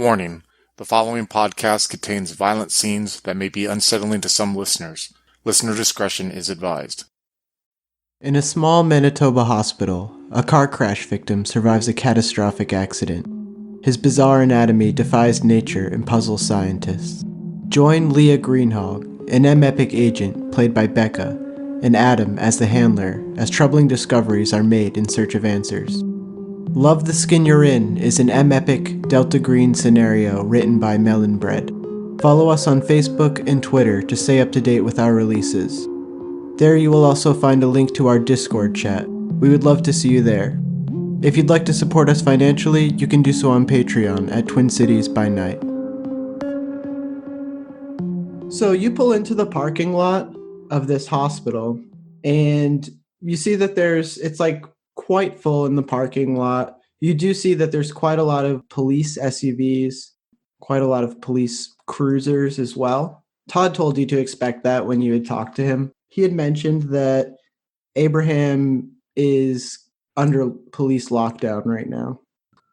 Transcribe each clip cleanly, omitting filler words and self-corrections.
Warning: the following podcast contains violent scenes that may be unsettling to some listeners. Listener discretion is advised. In a small Manitoba hospital, a car crash victim survives a catastrophic accident. His bizarre anatomy defies nature and puzzles scientists. Join Leah Greenhalgh, an M-Epic agent played by Becca, and Adam as the handler, as troubling discoveries are made in search of answers. Love the Skin You're In is an M-Epic Delta Green scenario written by Melon Bread. Follow us on Facebook and Twitter to stay up to date with our releases. There you will also find a link to our Discord chat. We would love to see you there. If you'd like to support us financially, you can do so on Patreon at Twin Cities by Night. So you pull into the parking lot of this hospital, and you see that it's like quite full in the parking lot. You do see that there's quite a lot of police SUVs, quite a lot of police cruisers as well. Todd told you to expect that when you had talked to him. He had mentioned that Abraham is under police lockdown right now.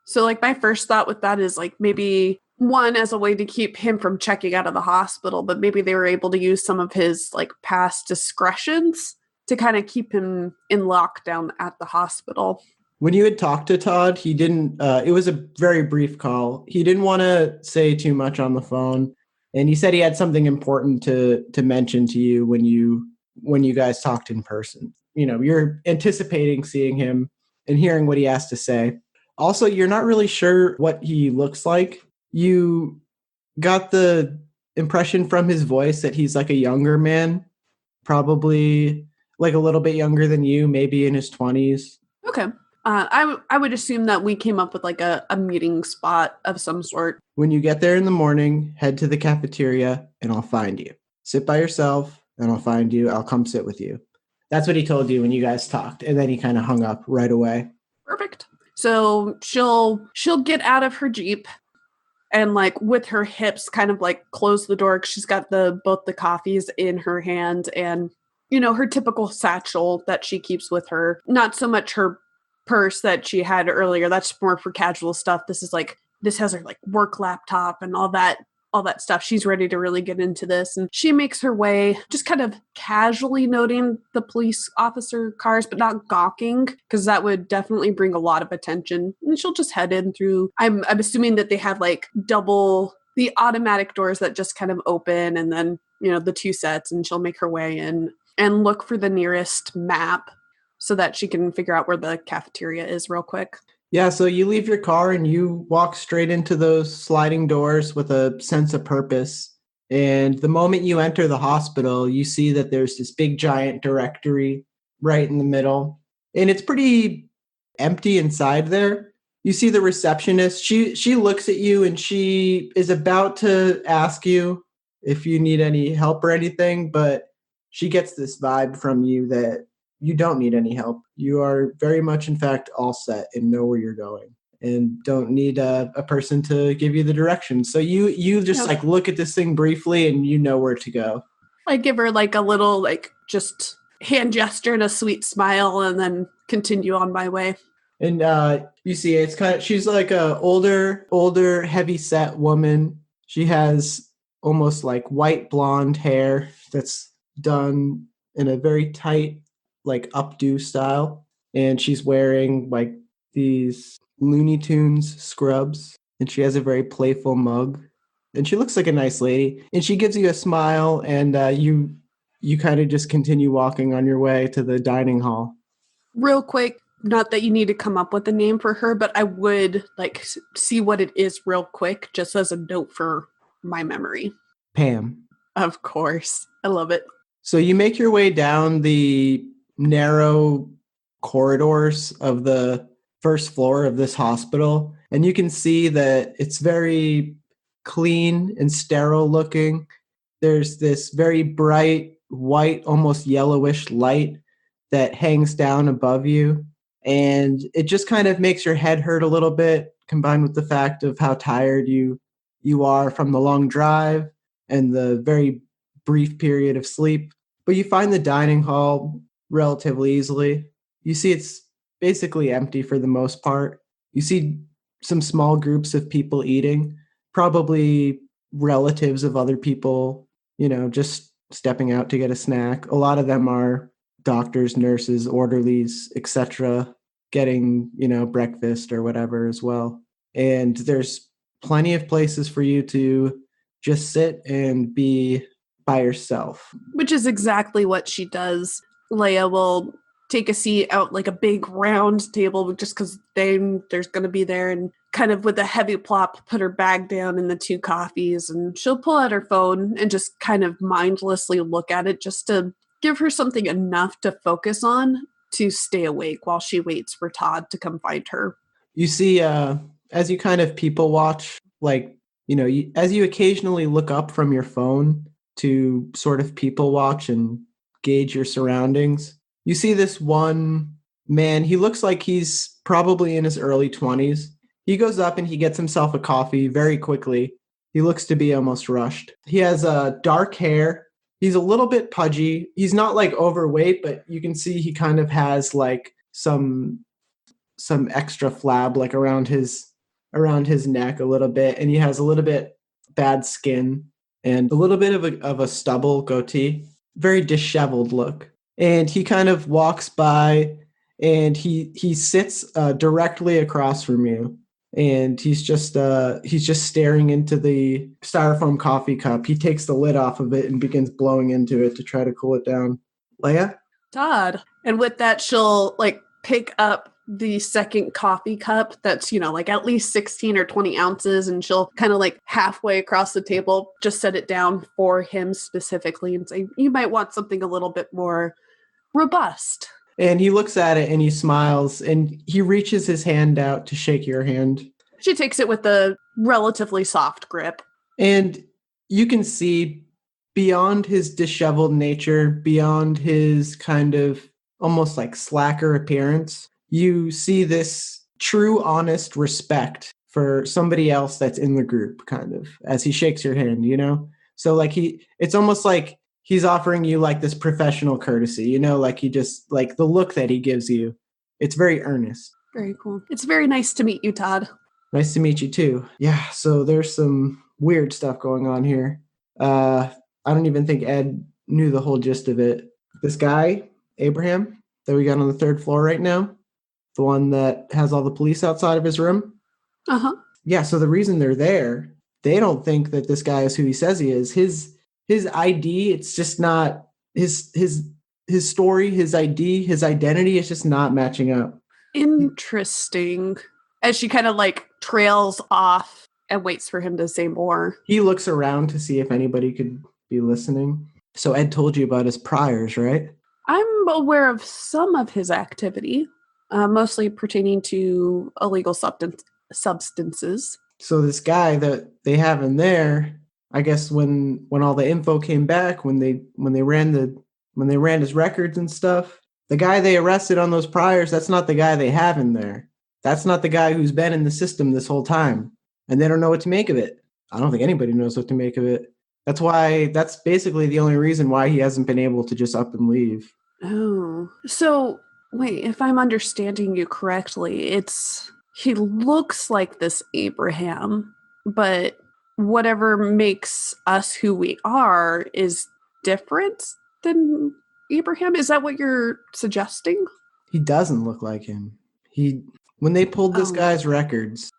So my first thought with that is maybe one as a way to keep him from checking out of the hospital, but maybe they were able to use some of his past discretions to kind of keep him in lockdown at the hospital. When you had talked to Todd, he didn't, it was a very brief call. He didn't want to say too much on the phone. And he said he had something important to mention to you when you guys talked in person. You're anticipating seeing him and hearing what he has to say. Also, you're not really sure what he looks like. You got the impression from his voice that he's a younger man, probably a little bit younger than you, maybe in his 20s. Okay. I would assume that we came up with a meeting spot of some sort. When you get there in the morning, head to the cafeteria and I'll find you. Sit by yourself and I'll find you. I'll come sit with you. That's what he told you when you guys talked. And then he kind of hung up right away. Perfect. So she'll get out of her Jeep and with her hips kind of close the door, because she's got both the coffees in her hand and her typical satchel that she keeps with her. Not so much her purse that she had earlier. That's more for casual stuff. This has her work laptop and all that stuff. She's ready to really get into this. And she makes her way, just kind of casually noting the police officer cars, but not gawking, because that would definitely bring a lot of attention. And she'll just head in through, I'm assuming that they have double the automatic doors that just kind of open, and then, the two sets, and she'll make her way in and look for the nearest map so that she can figure out where the cafeteria is real quick. Yeah, so you leave your car and you walk straight into those sliding doors with a sense of purpose. And the moment you enter the hospital, you see that there's this big giant directory right in the middle. And it's pretty empty inside there. You see the receptionist. She looks at you and she is about to ask you if you need any help or anything, but she gets this vibe from you that you don't need any help. You are very much, in fact, all set and know where you're going and don't need a person to give you the directions. So you just look at this thing briefly and you know where to go. I give her a little just hand gesture and a sweet smile and then continue on my way. And you see she's a older, heavy set woman. She has almost white blonde hair that's done in a very tight updo style, and she's wearing these Looney Tunes scrubs, and she has a very playful mug, and she looks like a nice lady, and she gives you a smile, and you kind of just continue walking on your way to the dining hall. Real quick, not that you need to come up with a name for her, but I would see what it is real quick, just as a note for my memory. Pam. Of course. I love it. So you make your way down the narrow corridors of the first floor of this hospital, and you can see that it's very clean and sterile looking. There's this very bright white, almost yellowish light that hangs down above you, and it just kind of makes your head hurt a little bit, combined with the fact of how tired you are from the long drive and the very brief period of sleep. But you find the dining hall relatively easily. You see it's basically empty for the most part. You see some small groups of people eating, probably relatives of other people, just stepping out to get a snack. A lot of them are doctors, nurses, orderlies, etc., getting, breakfast or whatever as well. And there's plenty of places for you to just sit and be by yourself. Which is exactly what she does. Leah will take a seat out like a big round table just because there's going to be there, and kind of with a heavy plop put her bag down and the 2 coffees, and she'll pull out her phone and just kind of mindlessly look at it just to give her something enough to focus on to stay awake while she waits for Todd to come find her. You see, as you kind of people watch, like, as you occasionally look up from your phone to sort of people watch and gauge your surroundings, you see this one man. He looks like he's probably in his early 20s. He goes up and he gets himself a coffee very quickly. He looks to be almost rushed. He has dark hair. He's a little bit pudgy. He's not like overweight, but you can see he kind of has like some extra flab like around his neck a little bit, and he has a little bit bad skin and a little bit of a stubble goatee, very disheveled look. And he kind of walks by, and he sits directly across from you, and he's just staring into the styrofoam coffee cup. He takes the lid off of it and begins blowing into it to try to cool it down. Leah? Todd. And with that, she'll like pick up the second coffee cup that's, like at least 16 or 20 ounces, and she'll kind of like halfway across the table just set it down for him specifically and say, you might want something a little bit more robust. And he looks at it and he smiles, and he reaches his hand out to shake your hand. She takes it with a relatively soft grip. And you can see beyond his disheveled nature, beyond his kind of almost like slacker appearance, you see this true, honest respect for somebody else that's in the group, kind of, as he shakes your hand, So like it's almost like he's offering you like this professional courtesy, like he just, like the look that he gives you, it's very earnest. Very cool. It's very nice to meet you, Todd. Nice to meet you too. Yeah, so there's some weird stuff going on here. I don't even think Ed knew the whole gist of it. This guy, Abraham, that we got on the 3rd floor right now, the one that has all the police outside of his room. Uh-huh. Yeah, so the reason they're there, they don't think that this guy is who he says he is. His ID, it's just not his story, his ID, his identity is just not matching up. Interesting. As she kind of like trails off and waits for him to say more. He looks around to see if anybody could be listening. So Ed told you about his priors, right? I'm aware of some of his activity, mostly pertaining to illegal substances. So this guy that they have in there, I guess when all the info came back, when they ran his records and stuff, the guy they arrested on those priors, that's not the guy they have in there. That's not the guy who's been in the system this whole time. And they don't know what to make of it. I don't think anybody knows what to make of it. That's basically the only reason why he hasn't been able to just up and leave. Oh. So, wait, if I'm understanding you correctly, he looks like this Abraham, but whatever makes us who we are is different than Abraham? Is that what you're suggesting? He doesn't look like him. When they pulled this guy's records,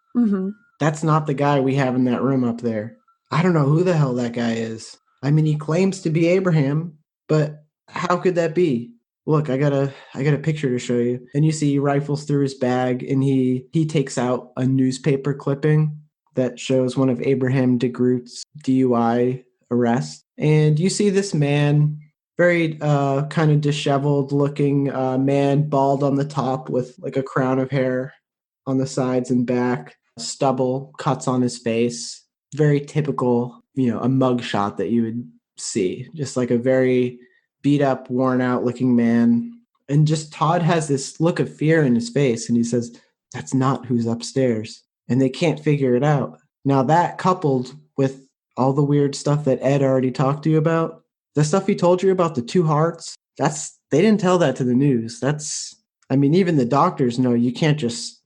that's not the guy we have in that room up there. I don't know who the hell that guy is. I mean, he claims to be Abraham, but how could that be? Look, I got a picture to show you. And you see he rifles through his bag and he takes out a newspaper clipping that shows one of Abraham DeGroot's DUI arrests. And you see this man, very kind of disheveled looking man, bald on the top with like a crown of hair on the sides and back, stubble, cuts on his face. Very typical, a mugshot that you would see. Just like a very beat up, worn out looking man. And just Todd has this look of fear in his face and he says, that's not who's upstairs. And they can't figure it out. Now that coupled with all the weird stuff that Ed already talked to you about, the stuff he told you about the 2 hearts, they didn't tell that to the news. Even the doctors know you can't just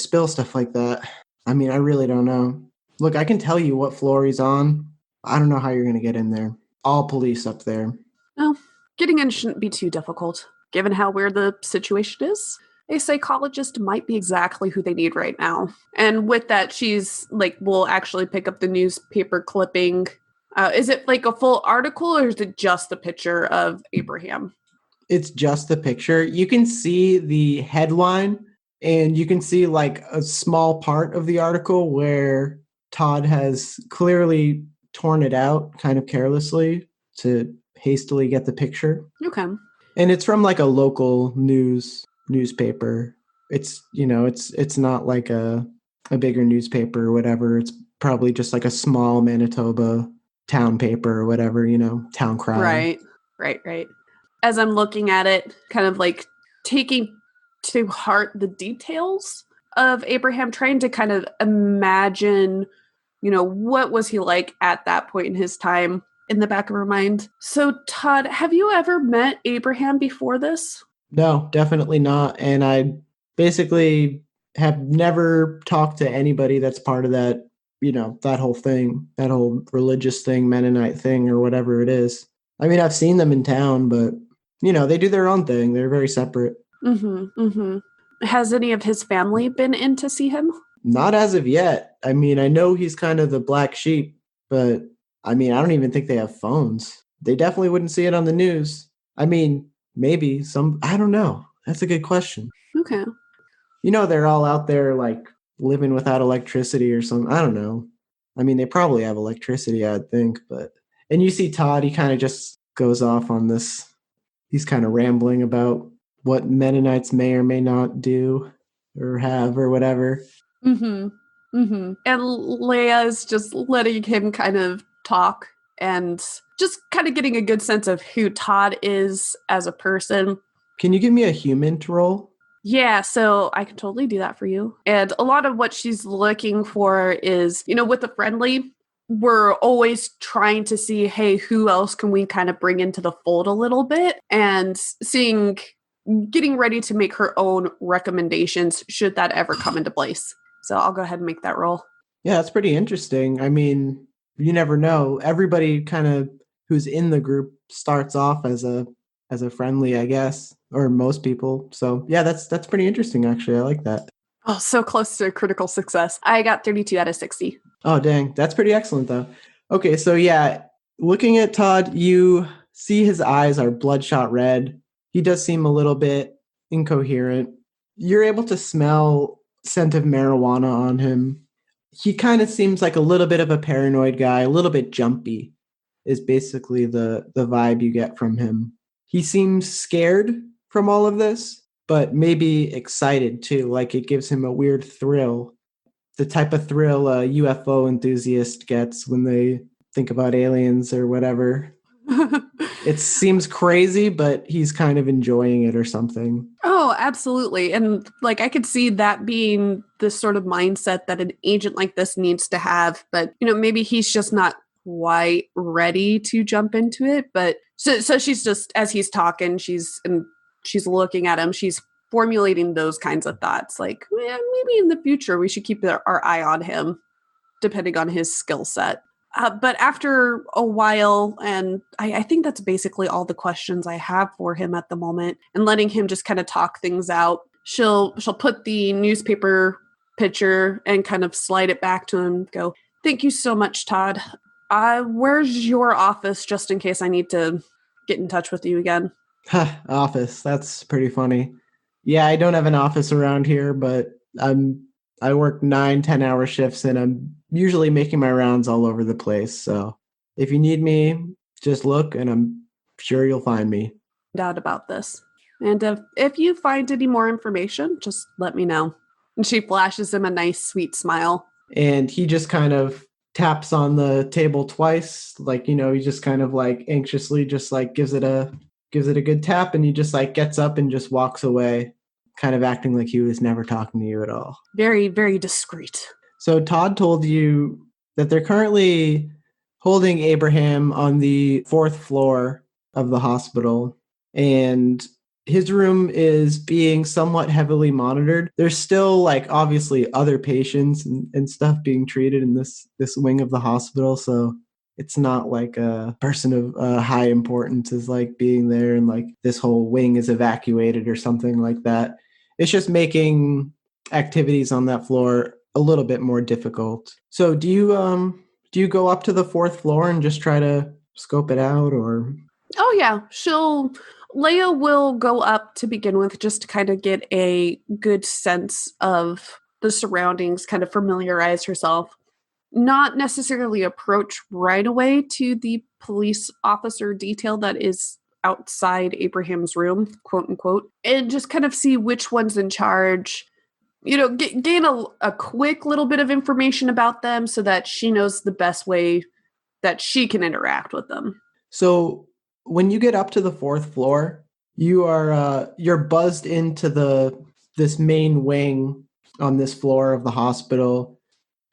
spill stuff like that. I really don't know. Look, I can tell you what floor he's on. I don't know how you're going to get in there. All police up there. Well, getting in shouldn't be too difficult. Given how weird the situation is, a psychologist might be exactly who they need right now. And with that, she's like, will actually pick up the newspaper clipping. Is it like a full article or is it just a picture of Abraham? It's just the picture. You can see the headline and you can see like a small part of the article where Todd has clearly torn it out kind of carelessly to hastily get the picture. Okay. And it's from like a local newspaper. It's, it's not like a bigger newspaper or whatever. It's probably just like a small Manitoba town paper or whatever, town crier. Right. As I'm looking at it, kind of like taking to heart the details of Abraham, trying to kind of imagine, what was he like at that point in his time in the back of her mind. So, Todd, have you ever met Abraham before this? No, definitely not. And I basically have never talked to anybody that's part of that, that whole thing, that whole religious thing, Mennonite thing, or whatever it is. I mean, I've seen them in town, but, they do their own thing. They're very separate. Has any of his family been in to see him? Not as of yet. I mean, I know he's kind of the black sheep, but I mean, I don't even think they have phones. They definitely wouldn't see it on the news. I mean, maybe I don't know. That's a good question. Okay. They're all out there like living without electricity or something. I don't know. I mean, they probably have electricity, I'd think, and you see Todd, he kind of just goes off on this. He's kind of rambling about what Mennonites may or may not do or have or whatever. And Leah is just letting him kind of talk and just kind of getting a good sense of who Todd is as a person. Can you give me a human to roll? Yeah, so I can totally do that for you. And a lot of what she's looking for is, with the friendly, we're always trying to see, hey, who else can we kind of bring into the fold a little bit, and getting ready to make her own recommendations should that ever come into place. So I'll go ahead and make that roll. Yeah, that's pretty interesting. I mean, you never know. Everybody kind of who's in the group starts off as a friendly, I guess, or most people. So yeah, that's pretty interesting, actually. I like that. Oh, so close to critical success. I got 32 out of 60. Oh, dang. That's pretty excellent, though. Okay, so yeah, looking at Todd, you see his eyes are bloodshot red. He does seem a little bit incoherent. You're able to smell scent of marijuana on him. He kind of seems like a little bit of a paranoid guy, a little bit jumpy is basically the vibe you get from him. He seems scared from all of this, but maybe excited too. Like it gives him a weird thrill. The type of thrill a UFO enthusiast gets when they think about aliens or whatever. It seems crazy, but he's kind of enjoying it or something. Oh, absolutely. And like I could see that being the sort of mindset that an agent like this needs to have. But, maybe he's just not quite ready to jump into it. But so she's just, as he's talking, she's looking at him, she's formulating those kinds of thoughts. Like, maybe in the future we should keep our eye on him, depending on his skill set. But after a while, and I think that's basically all the questions I have for him at the moment, and letting him just kind of talk things out, she'll put the newspaper picture and kind of slide it back to him, go, "Thank you so much, Todd. Where's your office, just in case I need to get in touch with you again?" Office. That's pretty funny. Yeah, I don't have an office around here, but I work 9-10 hour shifts and I'm usually making my rounds all over the place. So if you need me, just look and I'm sure you'll find me. Doubt about this. And if you find any more information, just let me know. And she flashes him a nice, sweet smile. And he just kind of taps on the table twice. Like, he just kind of like anxiously just like gives it a good tap, and he just like gets up and just walks away, kind of acting like he was never talking to you at all. Very, very discreet. So Todd told you that they're currently holding Abraham on the 4th floor of the hospital, and his room is being somewhat heavily monitored. There's still like obviously other patients and stuff being treated in this wing of the hospital. So it's not like a person of high importance is like being there and like this whole wing is evacuated or something like that. It's just making activities on that floor a little bit more difficult. So do you go up to the fourth floor and just try to scope it out, or? Oh yeah, Leia will go up to begin with just to kind of get a good sense of the surroundings, kind of familiarize herself. Not necessarily approach right away to the police officer detail that is outside Abraham's room, quote unquote, and just kind of see which one's in charge. Gain a quick little bit of information about them so that she knows the best way that she can interact with them. So when you get up to the fourth floor, you're buzzed into this main wing on this floor of the hospital,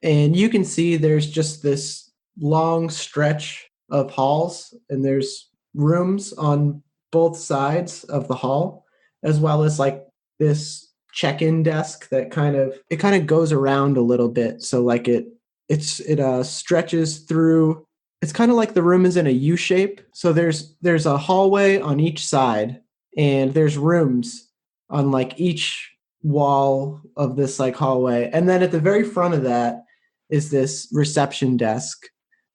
and you can see there's just this long stretch of halls, and there's rooms on both sides of the hall, as well as like this check-in desk that kind of goes around a little bit. So like it stretches through. It's kind of like the room is in a U shape. So there's a hallway on each side, and there's rooms on like each wall of this like hallway. And then at the very front of that is this reception desk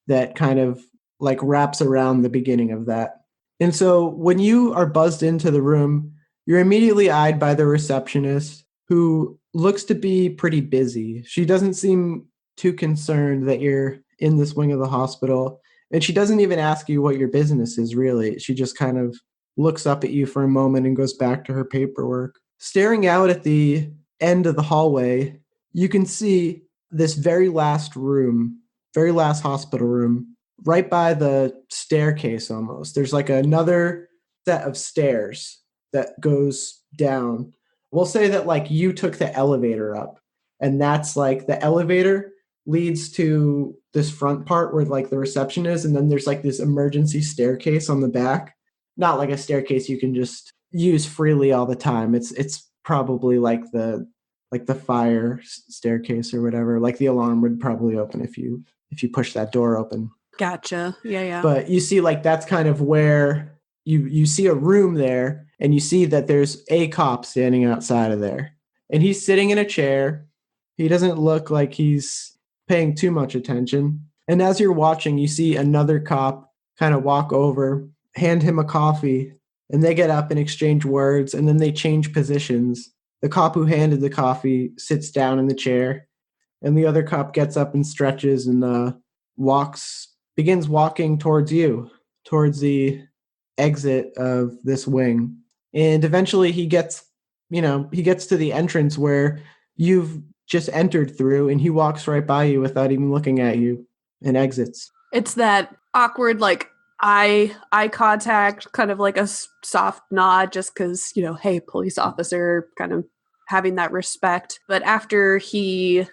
that kind of like wraps around the beginning of that. And so when you are buzzed into the room, you're immediately eyed by the receptionist, who looks to be pretty busy. She doesn't seem too concerned that you're in this wing of the hospital. And she doesn't even ask you what your business is, really. She just kind of looks up at you for a moment and goes back to her paperwork. Staring out at the end of the hallway, you can see this very last hospital room, right by the staircase almost. There's like another set of stairs that goes down. We'll say that like you took the elevator up, and that's like the elevator leads to this front part where like the reception is, and then there's like this emergency staircase on the back. Not like a staircase you can just use freely all the time. It's probably like the fire staircase or whatever. Like the alarm would probably open if you push that door open. Gotcha. Yeah. But you see like that's kind of where you see a room there, and you see that there's a cop standing outside of there. And he's sitting in a chair. He doesn't look like he's paying too much attention. And as you're watching, you see another cop kind of walk over, hand him a coffee, and they get up and exchange words, and then they change positions. The cop who handed the coffee sits down in the chair, and the other cop gets up and stretches and begins walking towards you, towards the exit of this wing. And eventually he gets to the entrance where you've just entered through, and he walks right by you without even looking at you and exits. It's that awkward, like, eye contact, kind of like a soft nod, just because, hey, police officer, kind of having that respect. But after he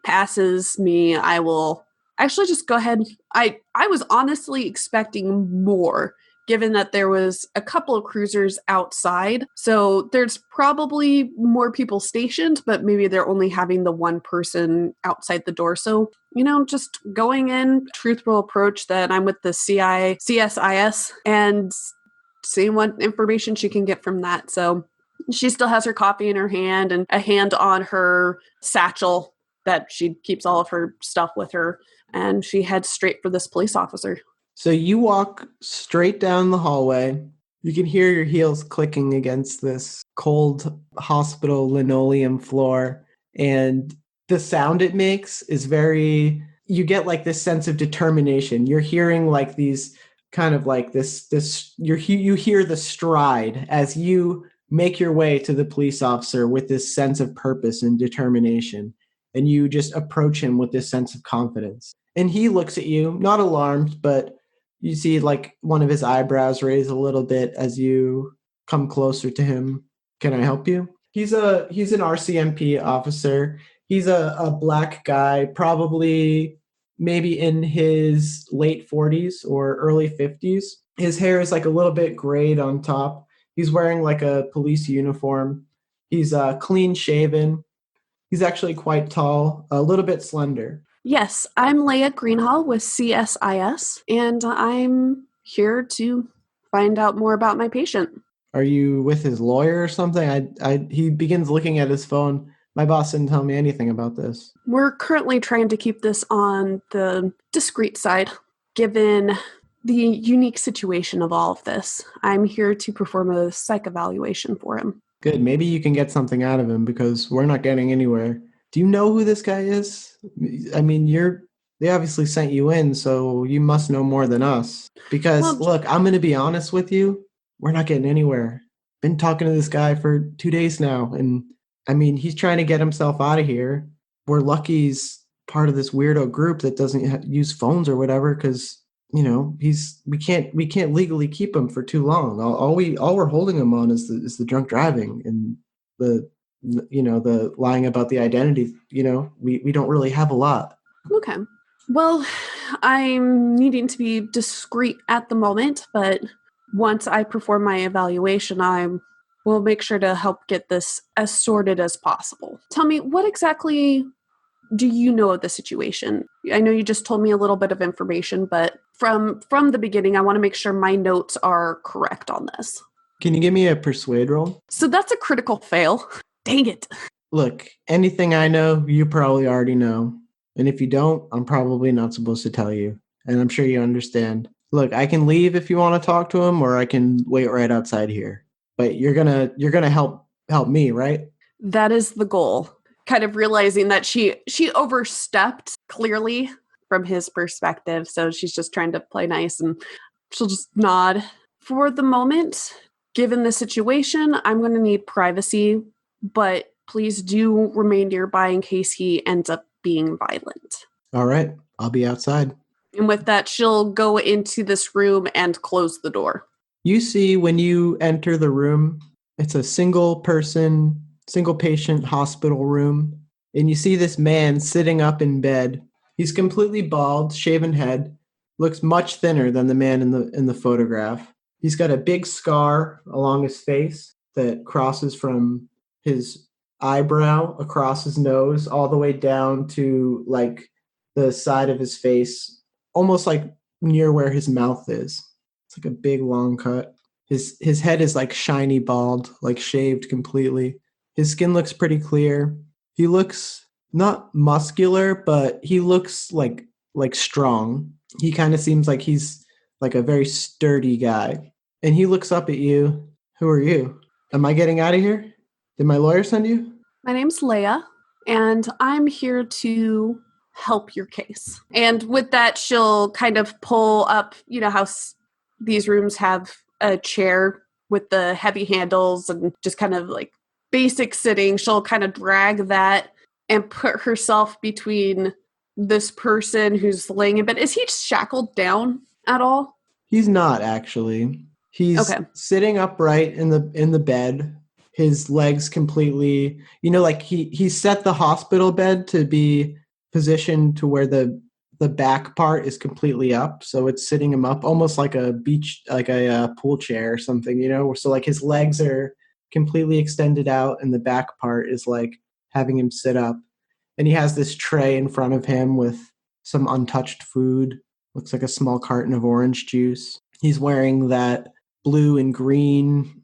passes me, I will actually just go ahead. I was honestly expecting more, given that there was a couple of cruisers outside. So there's probably more people stationed, but maybe they're only having the one person outside the door. So, just going in, truthful approach that I'm with the CSIS and seeing what information she can get from that. So she still has her coffee in her hand and a hand on her satchel that she keeps all of her stuff with her. And she heads straight for this police officer. So you walk straight down the hallway. You can hear your heels clicking against this cold hospital linoleum floor. And the sound it makes is you get like this sense of determination. You're hearing like these kind of like you hear the stride as you make your way to the police officer with this sense of purpose and determination. And you just approach him with this sense of confidence. And he looks at you, not alarmed, but you see like one of his eyebrows raise a little bit as you come closer to him. Can I help you? He's an RCMP officer. He's a black guy, probably maybe in his late 40s or early 50s. His hair is like a little bit grayed on top. He's wearing like a police uniform. He's clean shaven. He's actually quite tall, a little bit slender. Yes, I'm Leah Greenhalgh with CSIS, and I'm here to find out more about my patient. Are you with his lawyer or something? He begins looking at his phone. My boss didn't tell me anything about this. We're currently trying to keep this on the discreet side, given the unique situation of all of this. I'm here to perform a psych evaluation for him. Good. Maybe you can get something out of him because we're not getting anywhere. Do you know who this guy is? I mean, they obviously sent you in, so you must know more than us. Because look, I'm going to be honest with you. We're not getting anywhere. Been talking to this guy for 2 days now, and I mean, he's trying to get himself out of here. We're lucky he's part of this weirdo group that doesn't use phones or whatever, because we can't legally keep him for too long. All we're holding him on is the drunk driving and the lying about the identity. We don't really have a lot. Okay. Well, I'm needing to be discreet at the moment, but once I perform my evaluation, I will make sure to help get this as sorted as possible. Tell me, what exactly do you know of the situation? I know you just told me a little bit of information, but from the beginning, I want to make sure my notes are correct on this. Can you give me a persuade roll? So that's a critical fail. Dang it. Look, anything I know, you probably already know. And if you don't, I'm probably not supposed to tell you. And I'm sure you understand. Look, I can leave if you want to talk to him, or I can wait right outside here. But you're gonna help me, right? That is the goal. Kind of realizing that she overstepped clearly from his perspective. So she's just trying to play nice, and she'll just nod. For the moment, given the situation, I'm going to need privacy, but please do remain nearby in case he ends up being violent. All right, I'll be outside. And with that, she'll go into this room and close the door. You see, when you enter the room, it's a single patient hospital room. And you see this man sitting up in bed. He's completely bald, shaven head, looks much thinner than the man in the photograph. He's got a big scar along his face that crosses from his eyebrow across his nose all the way down to like the side of his face, almost like near where his mouth is. It's like a big long cut. His head is like shiny bald, like shaved completely. His skin looks pretty clear. He looks not muscular, but he looks like strong. He kind of seems like he's like a very sturdy guy. And he looks up at you. Who are you? Am I getting out of here? Did my lawyer send you? My name's Leah, and I'm here to help your case. And with that, she'll kind of pull up, you know how these rooms have a chair with the heavy handles and just kind of like basic sitting. She'll kind of drag that and put herself between this person who's laying in bed. Is he shackled down at all? He's not, actually. He's sitting upright in the bed. His legs completely, like he set the hospital bed to be positioned to where the back part is completely up. So it's sitting him up almost like a pool chair or something, So like his legs are completely extended out and the back part is like having him sit up. And he has this tray in front of him with some untouched food. Looks like a small carton of orange juice. He's wearing that blue and green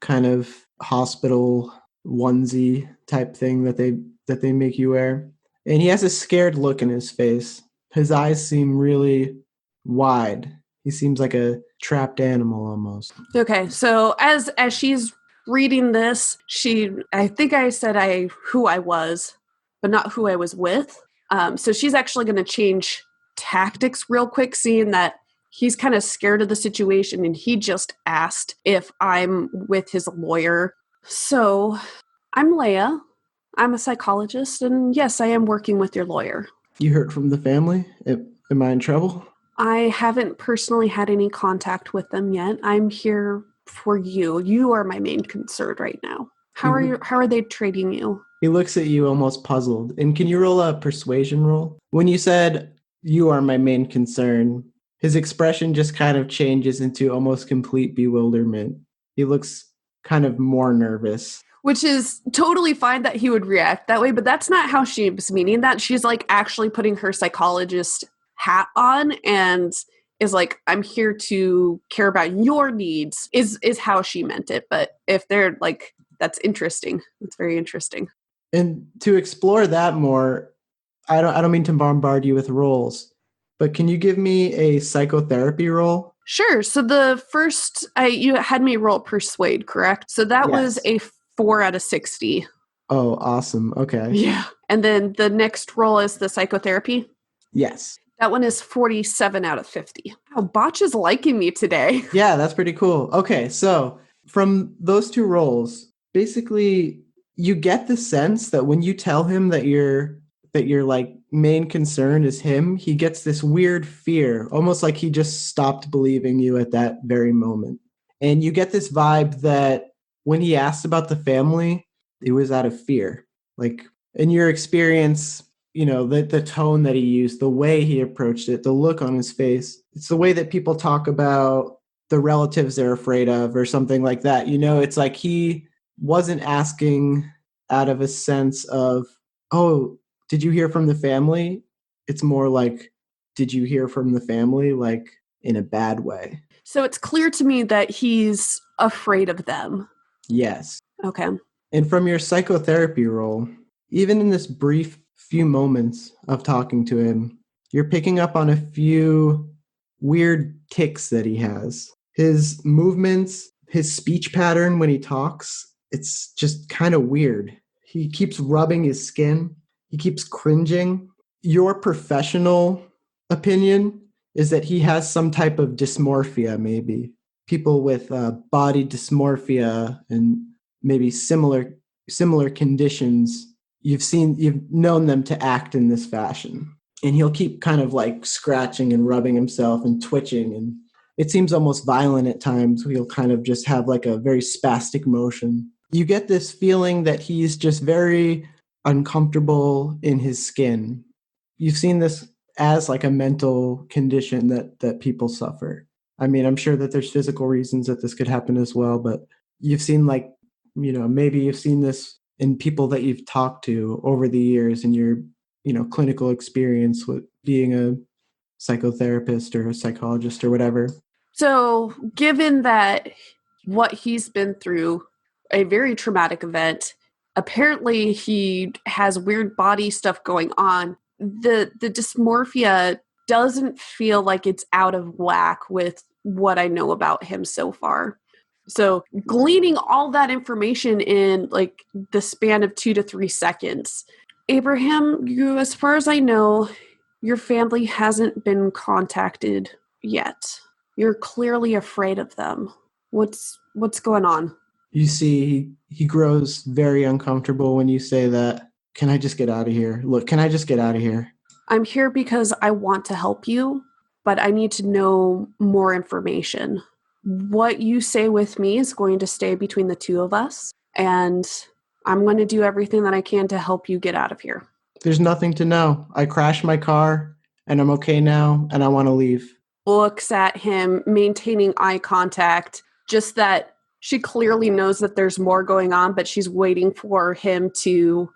kind of hospital onesie type thing that they make you wear. And he has a scared look in his face. His eyes seem really wide. He seems like a trapped animal almost. Okay, so as she's reading this, I think I said who I was, but not who I was with. So she's actually going to change tactics real quick, seeing that he's kind of scared of the situation and he just asked if I'm with his lawyer. So I'm Leah. I'm a psychologist, and yes, I am working with your lawyer. You heard from the family? Am I in trouble? I haven't personally had any contact with them yet. I'm here for you. You are my main concern right now. How are they treating you? He looks at you almost puzzled. And can you roll a persuasion roll? When you said, "You are my main concern," his expression just kind of changes into almost complete bewilderment. He looks kind of more nervous. Which is totally fine that he would react that way, but that's not how she was meaning that. She's like actually putting her psychologist hat on and is like, I'm here to care about your needs, is how she meant it. But if they're like, that's interesting. That's very interesting. And to explore that more, I don't mean to bombard you with roles, but can you give me a psychotherapy role? Sure. So the first, you had me roll persuade, correct? So that was a 4 out of 60. Oh, awesome. Okay. Yeah. And then the next roll is the psychotherapy. Yes. That one is 47 out of 50. Wow, Botch is liking me today. Yeah, that's pretty cool. Okay, so from those two roles, basically you get the sense that when you tell him that your like main concern is him, he gets this weird fear, almost like he just stopped believing you at that very moment. And you get this vibe that when he asked about the family, it was out of fear. Like in your experience, you know, the tone that he used, the way he approached it, the look on his face, it's the way that people talk about the relatives they're afraid of or something like that. You know, it's like he wasn't asking out of a sense of, oh, did you hear from the family? It's more like, did you hear from the family, like in a bad way? So it's clear to me that he's afraid of them. Yes. Okay. And from your psychotherapy role, even in this brief few moments of talking to him, you're picking up on a few weird tics that he has. His movements, his speech pattern when he talks, it's just kind of weird. He keeps rubbing his skin. He keeps cringing. Your professional opinion is that he has some type of dysmorphia, maybe. People with body dysmorphia and maybe similar conditions, you've known them to act in this fashion. And he'll keep kind of like scratching and rubbing himself and twitching, and it seems almost violent at times. He'll kind of just have like a very spastic motion. You get this feeling that he's just very uncomfortable in his skin. You've seen this as like a mental condition that people suffer. I mean, I'm sure that there's physical reasons that this could happen as well, but you've seen, like, you know, maybe you've seen this in people that you've talked to over the years in your, you know, clinical experience with being a psychotherapist or a psychologist or whatever. So given that what he's been through, a very traumatic event, apparently he has weird body stuff going on, the dysmorphia doesn't feel like it's out of whack with what I know about him so far. So gleaning all that information in like the span of 2 to 3 seconds, Abraham, you, as far as I know, your family hasn't been contacted yet. You're clearly afraid of them. What's going on? You see, he grows very uncomfortable when you say that. Can I just get out of here? Look, can I just get out of here? I'm here because I want to help you, but I need to know more information. What you say with me is going to stay between the two of us, and I'm going to do everything that I can to help you get out of here. There's nothing to know. I crashed my car, and I'm okay now, and I want to leave. Looks at him, maintaining eye contact, just that she clearly knows that there's more going on, but she's waiting for him to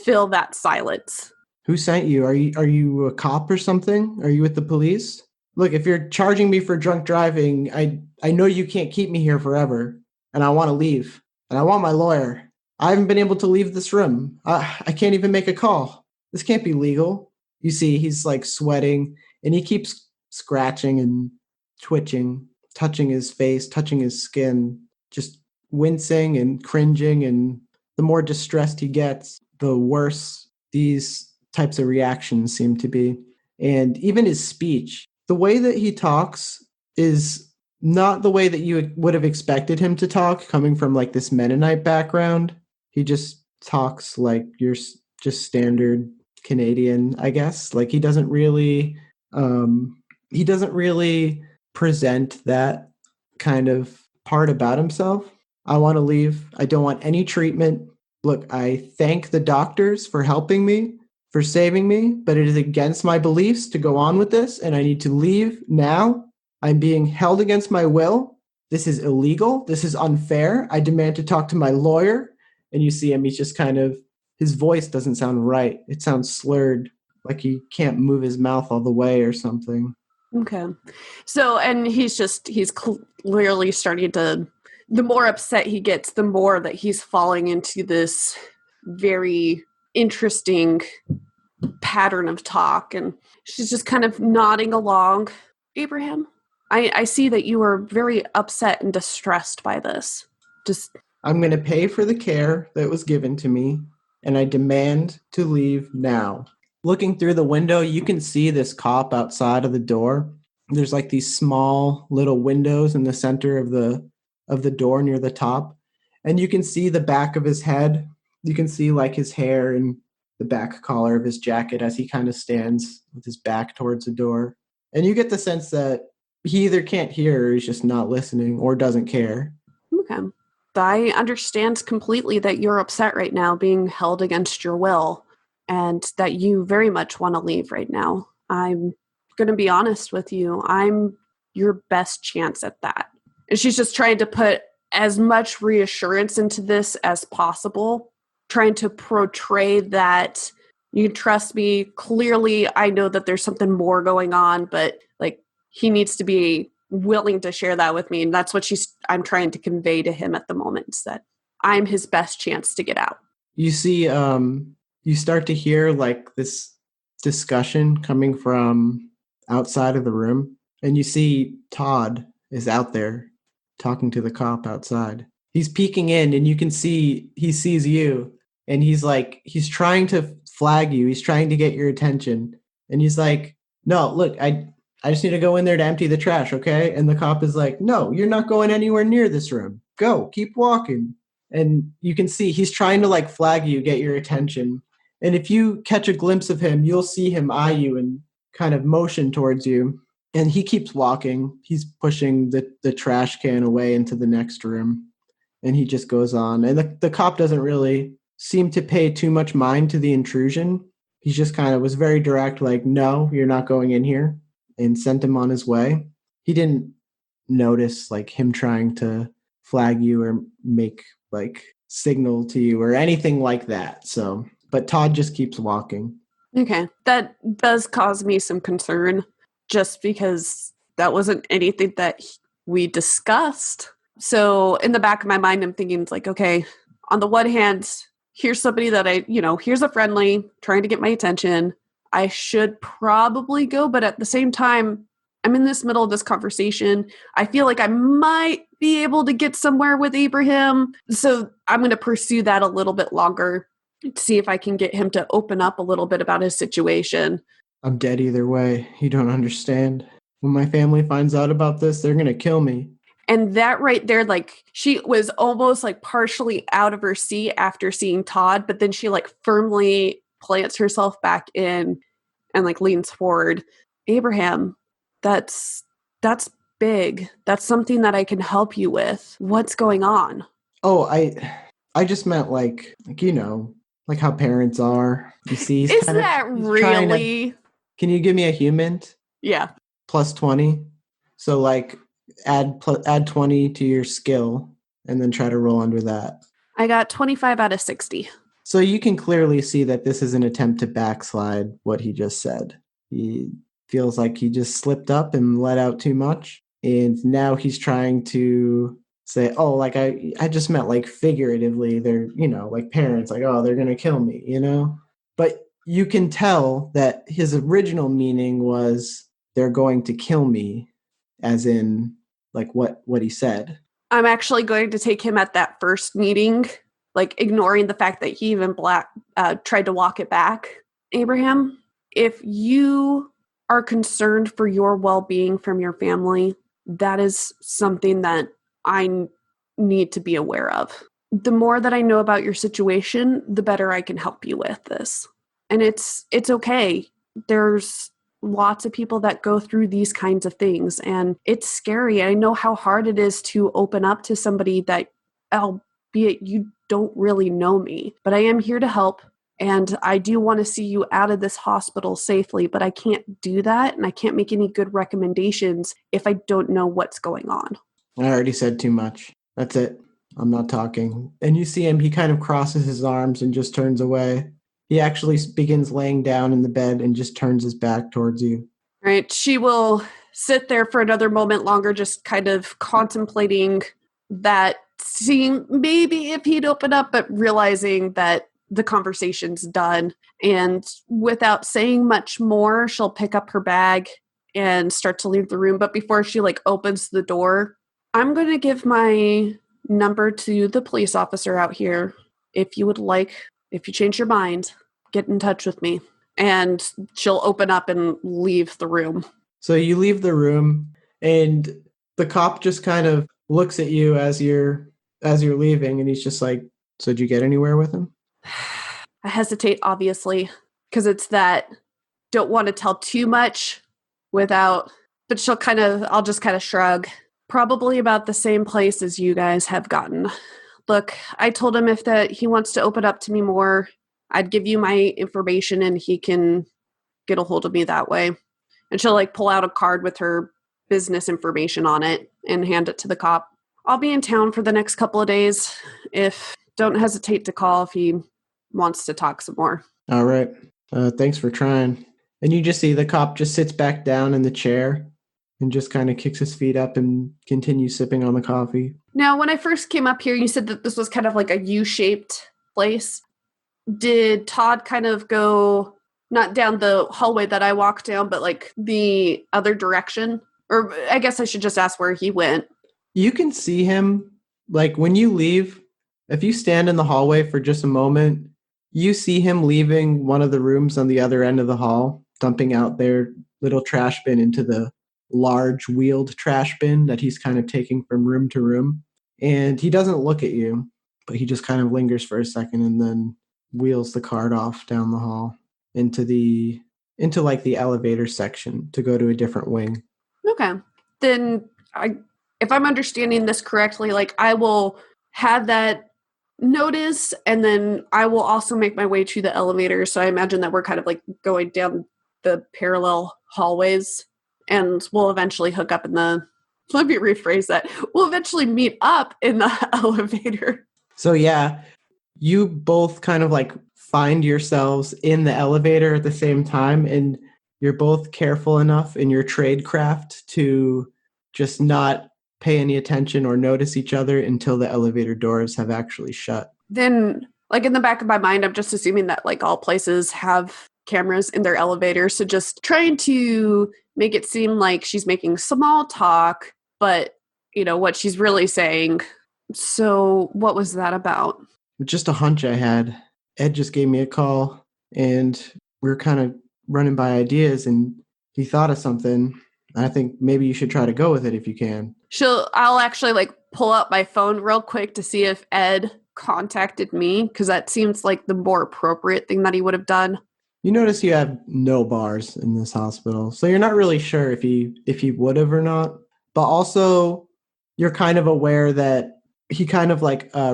fill that silence. Who sent you? Are you a cop or something? Are you with the police? Look, if you're charging me for drunk driving, I know you can't keep me here forever, and I want to leave, and I want my lawyer. I haven't been able to leave this room. I can't even make a call. This can't be legal. You see, he's like sweating, and he keeps scratching and twitching, touching his face, touching his skin, just wincing and cringing. And the more distressed he gets, the worse these types of reactions seem to be. And even his speech, the way that he talks is not the way that you would have expected him to talk, coming from like this Mennonite background. He just talks like your just standard Canadian, I guess. Like he doesn't really present that kind of part about himself. I want to leave. I don't want any treatment. Look, I thank the doctors for helping me, for saving me, but it is against my beliefs to go on with this, and I need to leave now. I'm being held against my will, this is illegal. This is unfair. I demand to talk to my lawyer. And you see him, he's just kind of, his voice doesn't sound right. It sounds slurred, like he can't move his mouth all the way or something. Okay. So, and he's clearly starting to, the more upset he gets, the more that he's falling into this very interesting pattern of talk. And she's just kind of nodding along. Abraham, I see that you are very upset and distressed by this. I'm going to pay for the care that was given to me, and I demand to leave now. Looking through the window, you can see this cop outside of the door. There's like these small little windows in the center of the door near the top, and you can see the back of his head. You can see like his hair and the back collar of his jacket as he kind of stands with his back towards the door. And you get the sense that he either can't hear or he's just not listening or doesn't care. Okay. I understand completely that you're upset right now, being held against your will, and that you very much want to leave right now. I'm going to be honest with you. I'm your best chance at that. And she's just trying to put as much reassurance into this as possible, trying to portray that you trust me. Clearly, I know that there's something more going on, but like he needs to be willing to share that with me. And that's what I'm trying to convey to him at the moment, is that I'm his best chance to get out. You see, you start to hear like this discussion coming from outside of the room. And you see Todd is out there talking to the cop outside. He's peeking in and you can see he sees you. And he's trying to flag you. He's trying to get your attention. And he's like, no, look, I just need to go in there to empty the trash, okay? And the cop is like, no, you're not going anywhere near this room. Go, keep walking. And you can see he's trying to like flag you, get your attention. And if you catch a glimpse of him, you'll see him eye you and kind of motion towards you. And he keeps walking. He's pushing the trash can away into the next room. And he just goes on. And the cop doesn't really seem to pay too much mind to the intrusion. He just kind of was very direct, like, no, you're not going in here, and sent him on his way. He didn't notice like him trying to flag you or make like signal to you or anything like that. So, but Todd just keeps walking. Okay. That does cause me some concern, just because that wasn't anything that we discussed. So in the back of my mind, I'm thinking like, okay, on the one hand, here's somebody that here's a friendly trying to get my attention. I should probably go, but at the same time, I'm in this middle of this conversation. I feel like I might be able to get somewhere with Abraham. So I'm going to pursue that a little bit longer to see if I can get him to open up a little bit about his situation. I'm dead either way. You don't understand. When my family finds out about this, they're going to kill me. And that right there, like she was almost like partially out of her seat after seeing Todd, but then she like firmly plants herself back in and like leans forward. Abraham, that's big. That's something that I can help you with. What's going on? Oh, I just meant like like how parents are. You see, is that really? Can you give me a human? Yeah. Plus 20. So like add 20 to your skill and then try to roll under that. I got 25 out of 60. So you can clearly see that this is an attempt to backslide what he just said. He feels like he just slipped up and let out too much. And now he's trying to say, oh, like I just meant like figuratively, they're, like parents, like, oh, they're going to kill me, But you can tell that his original meaning was they're going to kill me, as in like what he said. I'm actually going to take him at that first meeting, like ignoring the fact that he even tried to walk it back. Abraham, if you are concerned for your well-being from your family, that is something that I need to be aware of. The more that I know about your situation, the better I can help you with this. And it's okay. There's lots of people that go through these kinds of things, and it's scary. I know how hard it is to open up to somebody that, albeit you don't really know me, but I am here to help. And I do want to see you out of this hospital safely, but I can't do that. And I can't make any good recommendations if I don't know what's going on. I already said too much. That's it. I'm not talking. And you see him, he kind of crosses his arms and just turns away. He actually begins laying down in the bed and just turns his back towards you. Right. She will sit there for another moment longer, just kind of contemplating that, seeing maybe if he'd open up, but realizing that the conversation's done. And without saying much more, she'll pick up her bag and start to leave the room. But before she opens the door, I'm going to give my number to the police officer out here. If you change your mind, get in touch with me. And she'll open up and leave the room. So you leave the room, and the cop just kind of looks at you as you're leaving, and he's just like, "So did you get anywhere with him?" I hesitate, obviously, because it's that don't want to tell too much but I'll just kind of shrug. Probably about the same place as you guys have gotten. Look, I told him if he wants to open up to me more, I'd give you my information and he can get a hold of me that way. And she'll pull out a card with her business information on it and hand it to the cop. I'll be in town for the next couple of days. Don't hesitate to call if he wants to talk some more. All right. Thanks for trying. And you just see the cop just sits back down in the chair and just kind of kicks his feet up and continues sipping on the coffee. Now, when I first came up here, you said that this was kind of like a U-shaped place. Did Todd kind of go not down the hallway that I walked down, but the other direction? Or I guess I should just ask where he went. You can see him, when you leave, if you stand in the hallway for just a moment, you see him leaving one of the rooms on the other end of the hall, dumping out their little trash bin into the large wheeled trash bin that he's kind of taking from room to room. And he doesn't look at you, but he just kind of lingers for a second and then wheels the cart off down the hall into the elevator section to go to a different wing. Okay. Then if I'm understanding this correctly, I will have that notice and then I will also make my way to the elevator. So I imagine that we're kind of going down the parallel hallways and we'll eventually hook up let me rephrase that. We'll eventually meet up in the elevator. So yeah, you both kind of find yourselves in the elevator at the same time, and you're both careful enough in your tradecraft to just not pay any attention or notice each other until the elevator doors have actually shut. Then, in the back of my mind, I'm just assuming that all places have cameras in their elevators. So just trying to make it seem like she's making small talk, but what she's really saying. So what was that about? Just a hunch I had. Ed just gave me a call and we were kind of running by ideas and he thought of something. I think maybe you should try to go with it if you can. I'll actually pull up my phone real quick to see if Ed contacted me, because that seems like the more appropriate thing that he would have done. You notice you have no bars in this hospital, so you're not really sure if he would have or not. But also, you're kind of aware that he kind of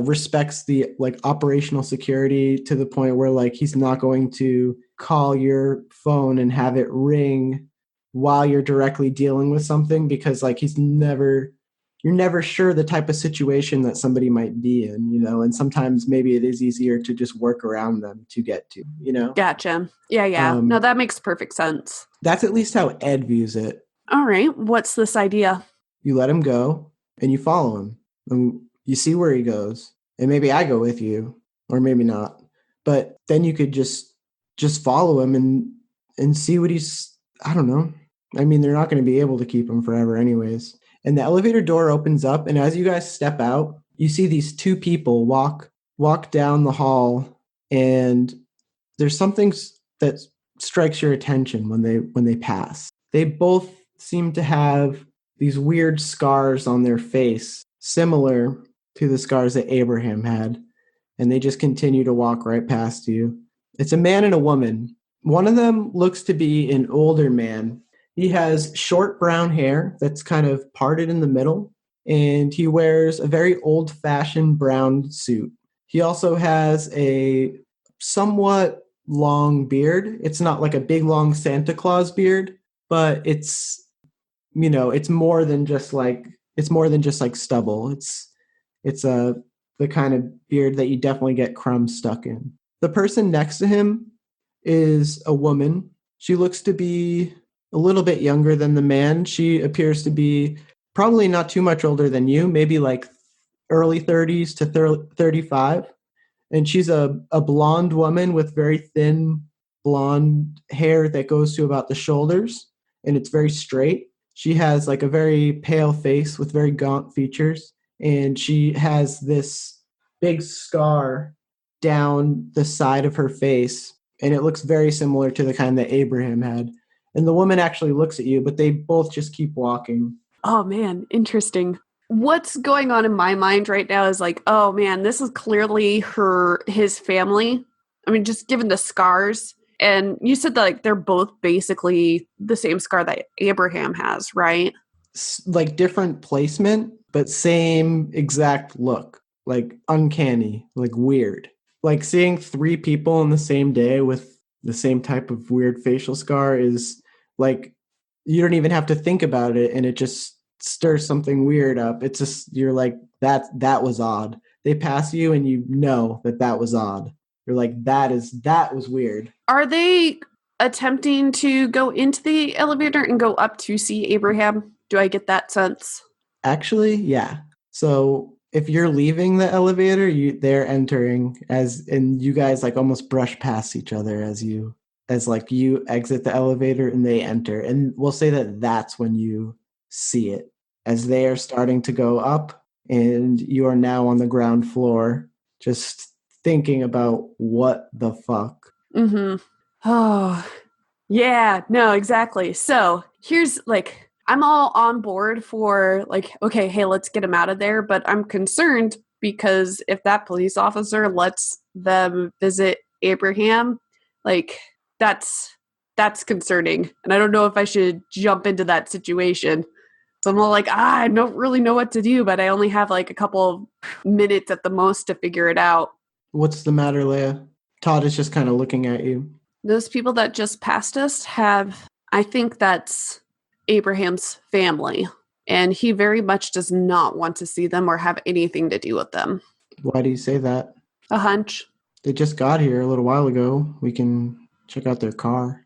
respects the operational security to the point where he's not going to call your phone and have it ring while you're directly dealing with something, because you're never sure the type of situation that somebody might be in, and sometimes maybe it is easier to just work around them to get to, Gotcha. Yeah. No, that makes perfect sense. That's at least how Ed views it. All right. What's this idea? You let him go and you follow him and you see where he goes, and maybe I go with you or maybe not, but then you could just follow him and see what I don't know. I mean, they're not going to be able to keep him forever anyways. And the elevator door opens up, and as you guys step out, you see these two people walk down the hall, and there's something that strikes your attention when they pass. They both seem to have these weird scars on their face, similar to the scars that Abraham had, and they just continue to walk right past you. It's a man and a woman. One of them looks to be an older man. He has short brown hair that's kind of parted in the middle, and he wears a very old-fashioned brown suit. He also has a somewhat long beard. It's not like a big, long Santa Claus beard, but it's more than just It's more than just like stubble. It's the kind of beard that you definitely get crumbs stuck in. The person next to him is a woman. She looks to be a little bit younger than the man. She appears to be probably not too much older than you, maybe like early 30s to 35. And she's a blonde woman with very thin blonde hair that goes to about the shoulders, and it's very straight. She has like a very pale face with very gaunt features, and she has this big scar down the side of her face, and it looks very similar to the kind that Abraham had. And the woman actually looks at you, but they both just keep walking. Oh man, interesting. What's going on in my mind right now is like, oh man, this is clearly his family. I mean, just given the scars. And you said that like they're both basically the same scar that Abraham has, right? Like different placement, but same exact look. Like uncanny, like weird. Like seeing three people in the same day with the same type of weird facial scar is like, you don't even have to think about it and it just stirs something weird up. It's just, you're like, that was odd. They pass you and you know that was odd. You're like, that was weird. Are they attempting to go into the elevator and go up to see Abraham? Do I get that sense? Actually, yeah. So if you're leaving the elevator, they're entering and you guys like almost brush past each other as you exit the elevator and they enter. And we'll say that that's when you see it, as they are starting to go up and you are now on the ground floor just thinking about what the fuck. Mm-hmm. Oh, yeah, no, exactly. So here's like, I'm all on board for like, okay, hey, let's get him out of there. But I'm concerned because if that police officer lets them visit Abraham, like that's concerning. And I don't know if I should jump into that situation. So I'm all like, I don't really know what to do, but I only have like a couple of minutes at the most to figure it out. What's the matter, Leah? Todd is just kind of looking at you. Those people that just passed us I think that's Abraham's family. And he very much does not want to see them or have anything to do with them. Why do you say that? A hunch. They just got here a little while ago. We can check out their car.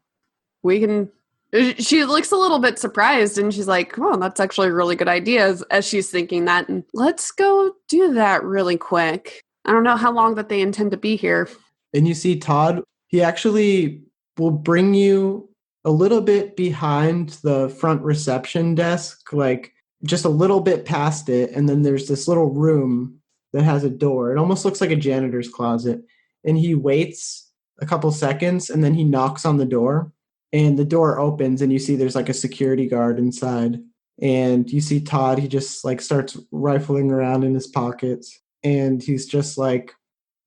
She looks a little bit surprised and she's like, oh, that's actually a really good idea as she's thinking that. And let's go do that really quick. I don't know how long that they intend to be here. And you see Todd, he actually will bring you a little bit behind the front reception desk, like just a little bit past it. And then there's this little room that has a door. It almost looks like a janitor's closet. And he waits a couple seconds and then he knocks on the door. And the door opens and you see there's like a security guard inside. And you see Todd, he just like starts rifling around in his pockets. And he's just like,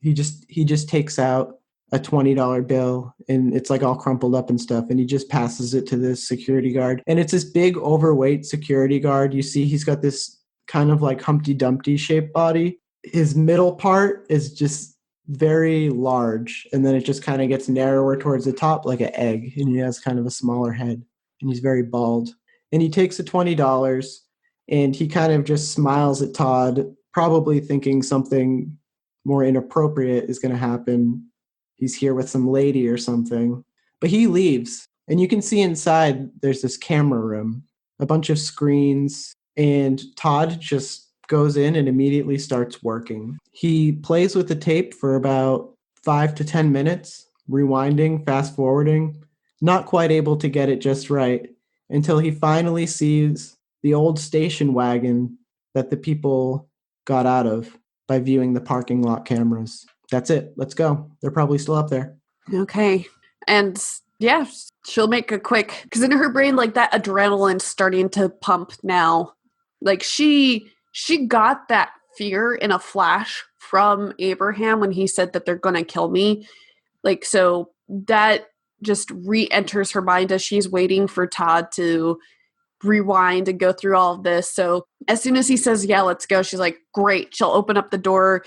he just takes out a $20 bill and it's like all crumpled up and stuff. And he just passes it to this security guard. And it's this big overweight security guard. You see he's got this kind of like Humpty Dumpty shaped body. His middle part is just very large, and then it just kind of gets narrower towards the top like an egg, and he has kind of a smaller head, and he's very bald. And he takes the $20 and he kind of just smiles at Todd, probably thinking something more inappropriate is going to happen. He's here with some lady or something. But he leaves, and you can see inside there's this camera room, a bunch of screens, and Todd just goes in and immediately starts working. He plays with the tape for about 5 to 10 minutes, rewinding, fast forwarding, not quite able to get it just right, until he finally sees the old station wagon that the people got out of by viewing the parking lot cameras. That's it. Let's go. They're probably still up there. Okay. And yeah, she'll make a quick, because in her brain, like that adrenaline's starting to pump now. Like she got that fear in a flash from Abraham when he said that they're going to kill me. Like, so that just re-enters her mind as she's waiting for Todd to rewind and go through all of this. So as soon as he says, yeah, let's go, she's like, great. She'll open up the door,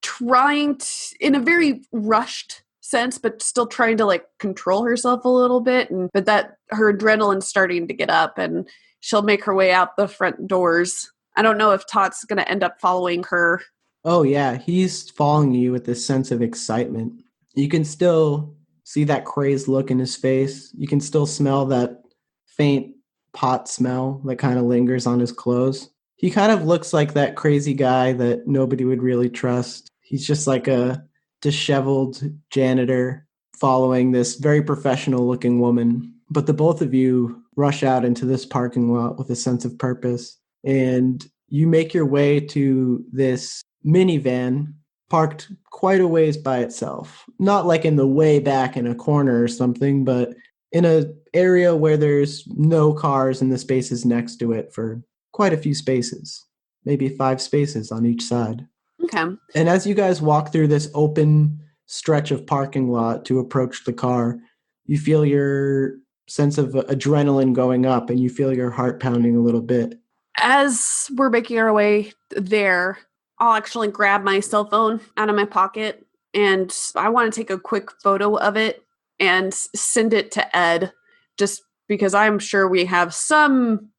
trying to, in a very rushed sense, but still trying to like control herself a little bit. But that her adrenaline's starting to get up, and she'll make her way out the front doors. I don't know if Todd's going to end up following her. Oh, yeah. He's following you with this sense of excitement. You can still see that crazed look in his face. You can still smell that faint pot smell that kind of lingers on his clothes. He kind of looks like that crazy guy that nobody would really trust. He's just like a disheveled janitor following this very professional looking woman. But the both of you rush out into this parking lot with a sense of purpose, and you make your way to this minivan parked quite a ways by itself. Not like in the way back in a corner or something, but in an area where there's no cars and the spaces next to it for quite a few spaces, maybe 5 spaces on each side. Okay. And as you guys walk through this open stretch of parking lot to approach the car, you feel your sense of adrenaline going up and you feel your heart pounding a little bit. As we're making our way there, I'll actually grab my cell phone out of my pocket, and I want to take a quick photo of it and send it to Ed, just because I'm sure we have some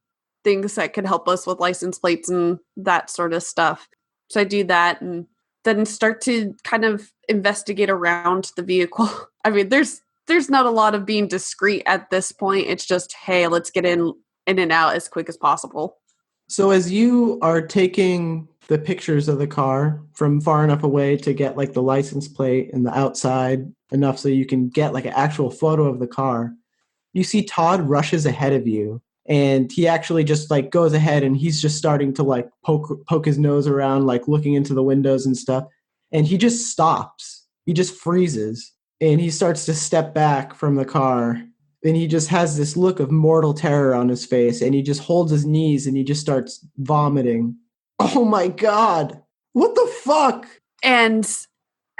things that could help us with license plates and that sort of stuff. So I do that and then start to kind of investigate around the vehicle. I mean, there's not a lot of being discreet at this point. It's just, hey, let's get in and out as quick as possible. So as you are taking the pictures of the car from far enough away to get like the license plate and the outside enough so you can get like an actual photo of the car, you see Todd rushes ahead of you, and he actually just like goes ahead and he's just starting to like poke his nose around, like looking into the windows and stuff. And he just stops. He just freezes and he starts to step back from the car. And he just has this look of mortal terror on his face, and he just holds his knees and he just starts vomiting. Oh my God, what the fuck? And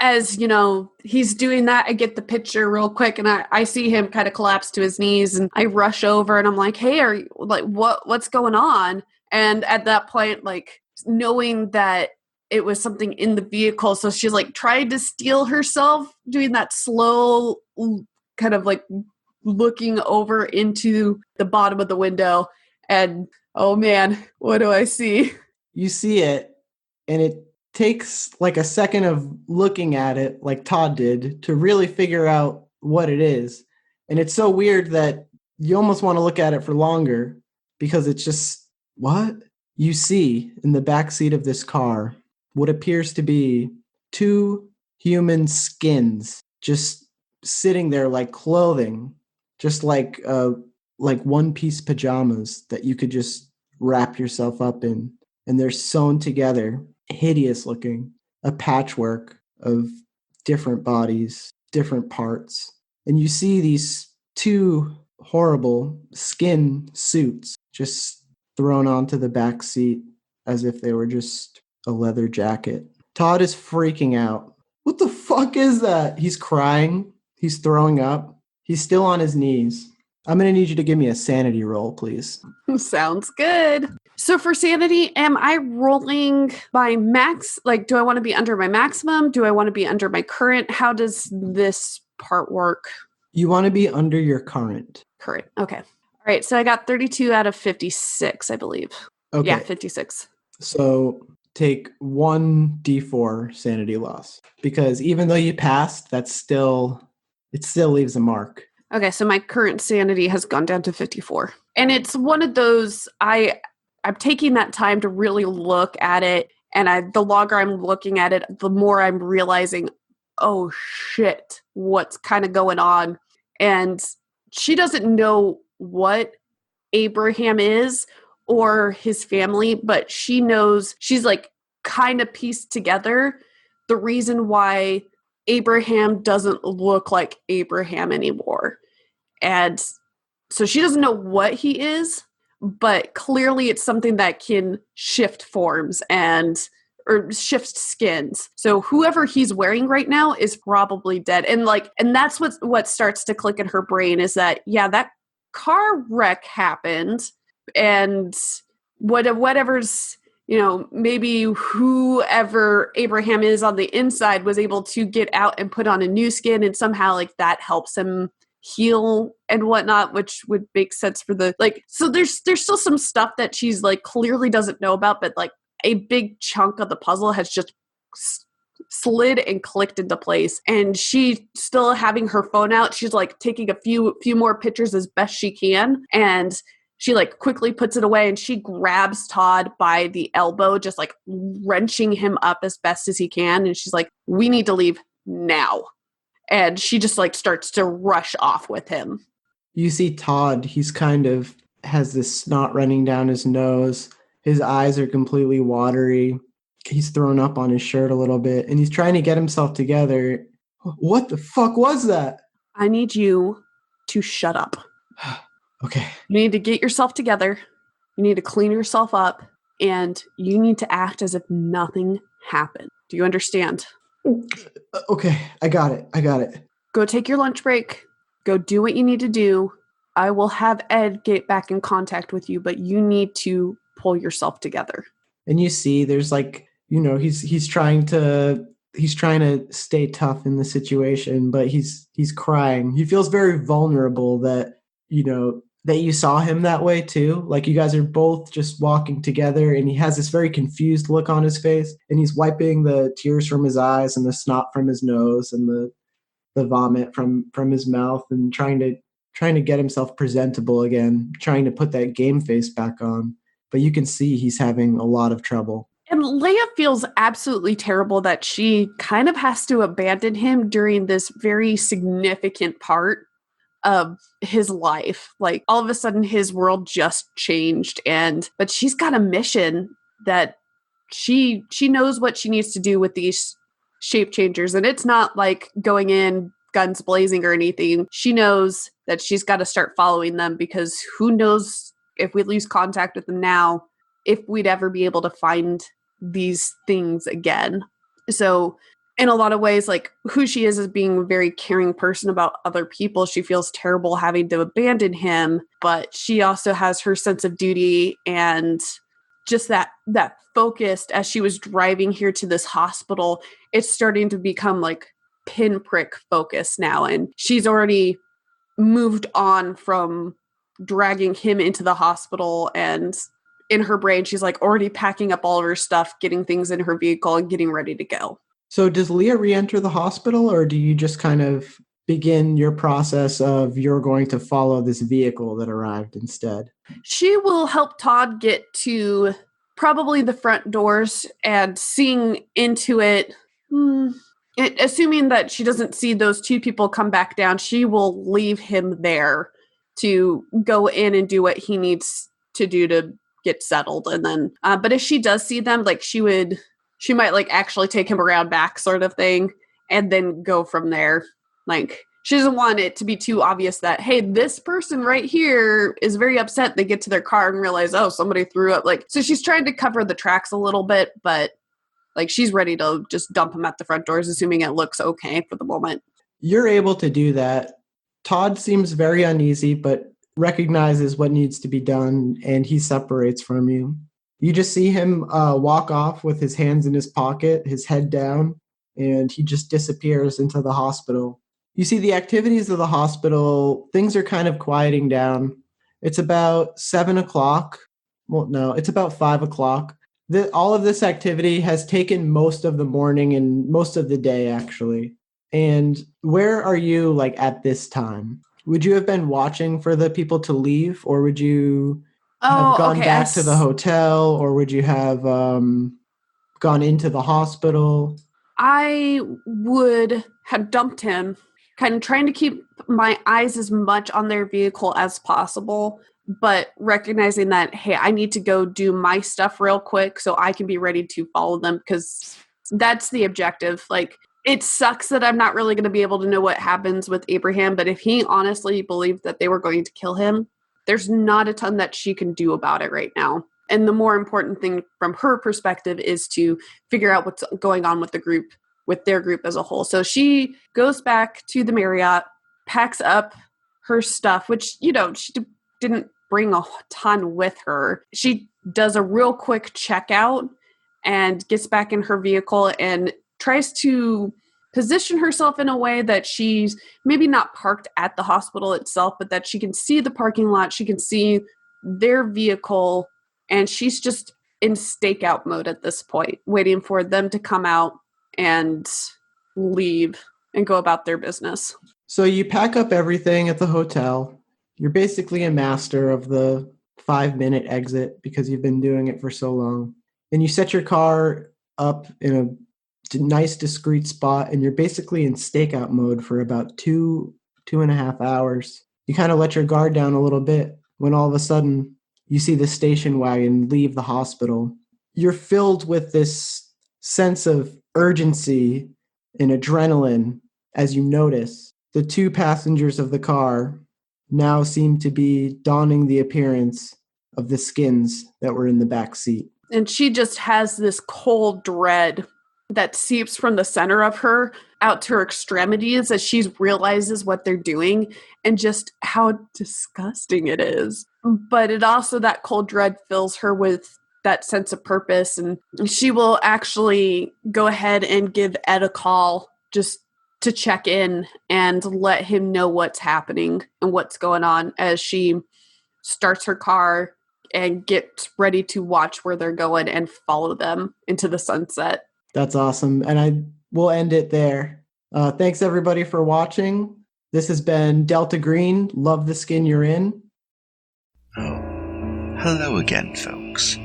as, you know, he's doing that, I get the picture real quick, and I see him kind of collapse to his knees, and I rush over and I'm like, hey, are you, like, what's going on? And at that point, like, knowing that it was something in the vehicle, so she's like tried to steel herself, doing that slow kind of like looking over into the bottom of the window, and oh man, what do I see? You see it, and it takes like a second of looking at it like Todd did to really figure out what it is. And it's so weird that you almost want to look at it for longer because it's just, what? You see in the back seat of this car what appears to be 2 human skins just sitting there like clothing, just like one-piece pajamas that you could just wrap yourself up in. And they're sewn together, hideous looking, a patchwork of different bodies, different parts. And you see these 2 horrible skin suits just thrown onto the back seat as if they were just a leather jacket. Todd is freaking out. What the fuck is that? He's crying. He's throwing up. He's still on his knees. I'm going to need you to give me a sanity roll, please. Sounds good. So for sanity, am I rolling by max? Like, do I want to be under my maximum? Do I want to be under my current? How does this part work? You want to be under your current. Current. Okay. All right. So I got 32 out of 56, I believe. Okay. Yeah, 56. So take 1 d4 sanity loss, because even though you passed, it still leaves a mark. Okay, so my current sanity has gone down to 54. And it's one of those, I'm taking that time to really look at it, and the longer I'm looking at it, the more I'm realizing, oh shit, what's kind of going on. And she doesn't know what Abraham is or his family, but she knows, she's like kind of pieced together the reason why Abraham doesn't look like Abraham anymore. And so she doesn't know what he is, but clearly it's something that can shift forms or shift skins. So whoever he's wearing right now is probably dead. And that's what starts to click in her brain is that, yeah, that car wreck happened, and whatever's, maybe whoever Abraham is on the inside was able to get out and put on a new skin, and somehow like that helps him heal and whatnot, which would make sense for the like. So there's still some stuff that she's like clearly doesn't know about, but like a big chunk of the puzzle has just slid and clicked into place. And she still having her phone out. She's like taking a few more pictures as best she can, and she like quickly puts it away, and she grabs Todd by the elbow, just like wrenching him up as best as he can. And she's like, we need to leave now. And she just like starts to rush off with him. You see Todd, he's kind of has this snot running down his nose. His eyes are completely watery. He's thrown up on his shirt a little bit, and he's trying to get himself together. What the fuck was that? I need you to shut up. Okay. You need to get yourself together. You need to clean yourself up, and you need to act as if nothing happened. Do you understand? Okay, I got it. Go take your lunch break. Go do what you need to do. I will have Ed get back in contact with you, but you need to pull yourself together. And you see there's like, he's trying to stay tough in the situation, but he's crying. He feels very vulnerable that you saw him that way too. Like you guys are both just walking together, and he has this very confused look on his face, and he's wiping the tears from his eyes and the snot from his nose and the vomit from his mouth, and trying to get himself presentable again, trying to put that game face back on. But you can see he's having a lot of trouble. And Leah feels absolutely terrible that she kind of has to abandon him during this very significant part of his life. Like all of a sudden his world just changed, but she's got a mission that she knows what she needs to do with these shape changers, and it's not like going in guns blazing or anything. She knows that she's got to start following them, because who knows if we lose contact with them now, if we'd ever be able to find these things again. So in a lot of ways, like who she is being a very caring person about other people. She feels terrible having to abandon him, but she also has her sense of duty, and just that focused as she was driving here to this hospital, it's starting to become like pinprick focus now. And she's already moved on from dragging him into the hospital, and in her brain, she's like already packing up all of her stuff, getting things in her vehicle and getting ready to go. So does Leah re-enter the hospital, or do you just kind of begin your process of you're going to follow this vehicle that arrived instead? She will help Todd get to probably the front doors, and seeing into it, assuming that she doesn't see those two people come back down, she will leave him there to go in and do what he needs to do to get settled. And then, but if she does see them, like she might like actually take him around back sort of thing, and then go from there. Like she doesn't want it to be too obvious that, hey, this person right here is very upset. They get to their car and realize, oh, somebody threw up. Like, so she's trying to cover the tracks a little bit, but like she's ready to just dump him at the front doors, assuming it looks okay for the moment. You're able to do that. Todd seems very uneasy, but recognizes what needs to be done, and he separates from you. You just see him walk off with his hands in his pocket, his head down, and he just disappears into the hospital. You see the activities of the hospital, things are kind of quieting down. It's about 7 o'clock. Well, no, it's about 5 o'clock. All of this activity has taken most of the morning and most of the day, actually. And where are you, like, at this time? Would you have been watching for the people to leave, or would you have gone back to the hotel, or would you have gone into the hospital? I would have dumped him, kind of trying to keep my eyes as much on their vehicle as possible, but recognizing that, hey, I need to go do my stuff real quick so I can be ready to follow them, because that's the objective. Like, it sucks that I'm not really going to be able to know what happens with Abraham, but if he honestly believed that they were going to kill him, there's not a ton that she can do about it right now. And the more important thing from her perspective is to figure out what's going on with the group, with their group as a whole. So she goes back to the Marriott, packs up her stuff, which, she didn't bring a ton with her. She does a real quick checkout and gets back in her vehicle and tries to position herself in a way that she's maybe not parked at the hospital itself, but that she can see the parking lot, she can see their vehicle, and she's just in stakeout mode at this point, waiting for them to come out and leave and go about their business. So you pack up everything at the hotel. You're basically a master of the 5-minute exit because you've been doing it for so long. And you set your car up in a nice discreet spot, and you're basically in stakeout mode for about 2.5 hours. You kind of let your guard down a little bit when all of a sudden you see the station wagon leave the hospital. You're filled with this sense of urgency and adrenaline as you notice the 2 passengers of the car now seem to be donning the appearance of the skins that were in the back seat. And she just has this cold dread that seeps from the center of her out to her extremities as she realizes what they're doing and just how disgusting it is. But it also, that cold dread fills her with that sense of purpose, and she will actually go ahead and give Ed a call just to check in and let him know what's happening and what's going on as she starts her car and gets ready to watch where they're going and follow them into the sunset. That's awesome. And I will end it there. Thanks everybody for watching. This has been Delta Green. Love the skin you're in. Oh, hello again, folks.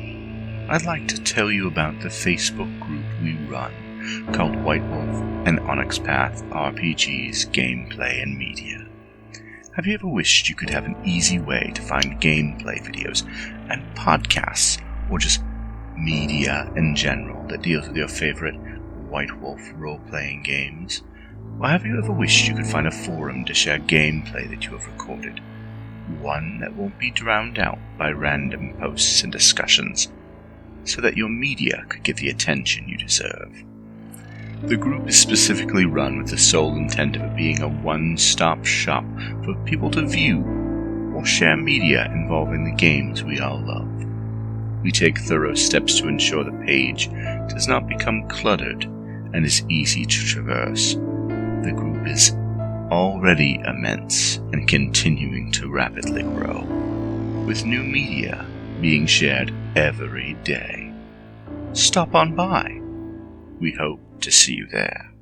I'd like to tell you about the Facebook group we run called White Wolf and Onyx Path RPGs, Gameplay and Media. Have you ever wished you could have an easy way to find gameplay videos and podcasts, or just media in general that deals with your favorite White Wolf role-playing games? Or have you ever wished you could find a forum to share gameplay that you have recorded? One that won't be drowned out by random posts and discussions, so that your media could get the attention you deserve. The group is specifically run with the sole intent of it being a one-stop shop for people to view or share media involving the games we all love. We take thorough steps to ensure the page does not become cluttered and is easy to traverse. The group is already immense and continuing to rapidly grow, with new media being shared every day. Stop on by. We hope to see you there.